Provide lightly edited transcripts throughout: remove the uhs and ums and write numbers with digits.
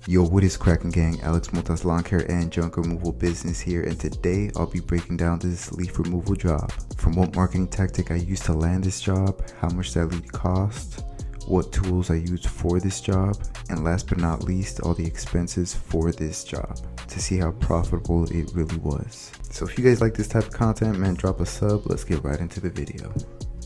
Yo, what is cracking, gang? Alex Motas Lawn Care and Junk Removal Business here, and today I'll be breaking down this leaf removal job. From what marketing tactic I used to land this job, how much that lead cost, what tools I used for this job, and last but not least, all the expenses for this job to see how profitable it really was. So if you guys like this type of content, man, drop a sub. Let's get right into the video.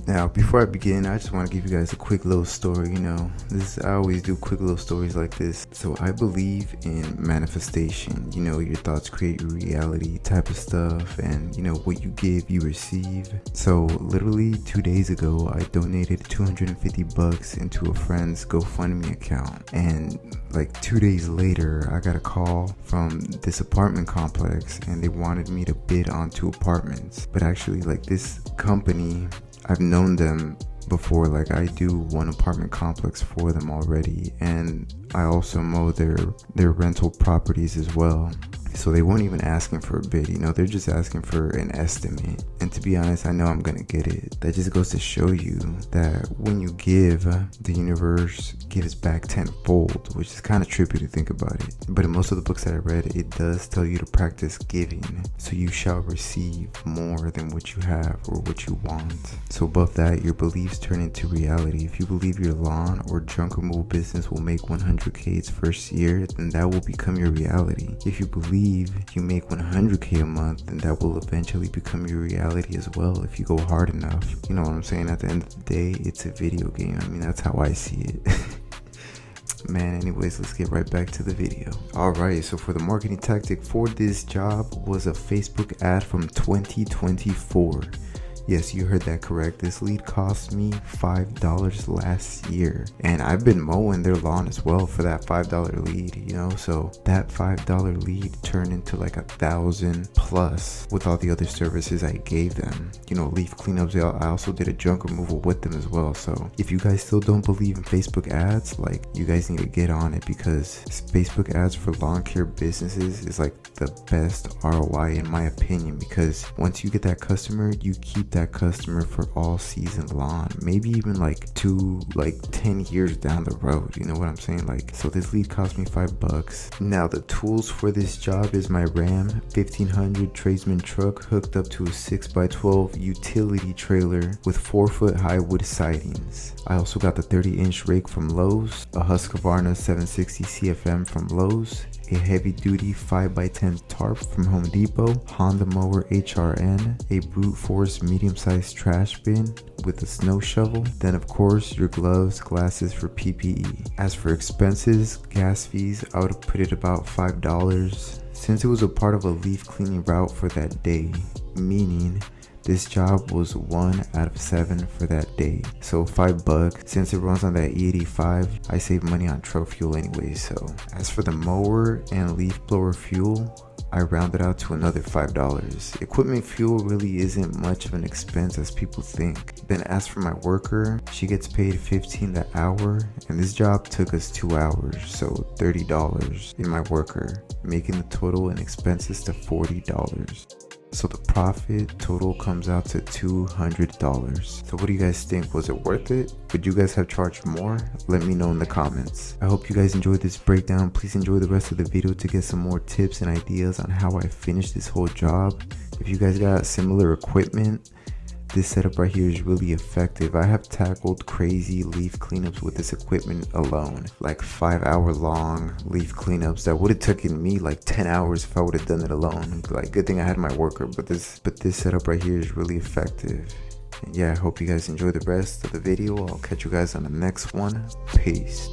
Now, before I begin, I just want to give you guys a quick little story. I always do quick little stories like this. So I believe in manifestation, your thoughts create your reality type of stuff, and what you give, you receive. So literally 2 days ago, I donated $250 into a friend's GoFundMe account. And like 2 days later, I got a call from this apartment complex and they wanted me to bid on 2 apartments. But actually, like, this company, I've known them before. Like, I do one apartment complex for them already, and I also mow their rental properties as well. So they weren't even asking for a bid, they're just asking for an estimate. And to be honest, I know I'm gonna get it. That just goes to show you that when you give, the universe gives back tenfold, which is kind of trippy to think about it. But in most of the books that I read, it does tell you to practice giving, so you shall receive more than what you have or what you want. So above that, your beliefs turn into reality. If you believe your lawn or junk removal business will make 100K its first year, then that will become your reality. If you believe you make 100K a month, then that will eventually become your reality as well if you go hard enough. You know what I'm saying? At the end of the day, it's a video game. I mean, that's how I see it. Man, anyways, let's get right back to the video. Alright, so for the marketing tactic for this job was a Facebook ad from 2024. Yes, you heard that correct. This lead cost me $5 last year. And I've been mowing their lawn as well for that $5 lead, So that $5 lead turned into like 1,000 plus with all the other services I gave them. Leaf cleanups. I also did a junk removal with them as well. So if you guys still don't believe in Facebook ads, like, you guys need to get on it, because Facebook ads for lawn care businesses is like the best ROI in my opinion, because once you get that customer, you keep that customer for all season long, maybe even like 10 years down the road. You know what I'm saying? So this lead cost me $5. Now the tools for this job is my Ram 1500 tradesman truck hooked up to a 6x12 utility trailer with 4-foot high wood sidings. I also got the 30-inch rake from Lowe's, a Husqvarna 760 CFM from Lowe's, a heavy-duty 5x10 tarp from Home Depot, Honda mower HRN, a brute force medium-sized trash bin with a snow shovel, then of course your gloves, glasses for PPE. As for expenses, gas fees, I would have put it about $5 since it was a part of a leaf cleaning route for that day, meaning this job was 1 out of 7 for that day. So $5. Since it runs on that E85, I save money on truck fuel anyway. So as for the mower and leaf blower fuel, I rounded out to another $5. Equipment fuel really isn't much of an expense as people think. Then as for my worker, she gets paid $15 the hour, and this job took us 2 hours, so $30 in my worker, making the total in expenses to $40. So the profit total comes out to $200. So what do you guys think? Was it worth it? Would you guys have charged more? Let me know in the comments. I hope you guys enjoyed this breakdown. Please enjoy the rest of the video to get some more tips and ideas on how I finished this whole job. If you guys got similar equipment, this setup right here is really effective. I have tackled crazy leaf cleanups with this equipment alone, like 5-hour long leaf cleanups that would have taken me like 10 hours if I would have done it alone. Like, good thing I had my worker, but this setup right here is really effective. And yeah, I hope you guys enjoy the rest of the video. I'll catch you guys on the next one. Peace.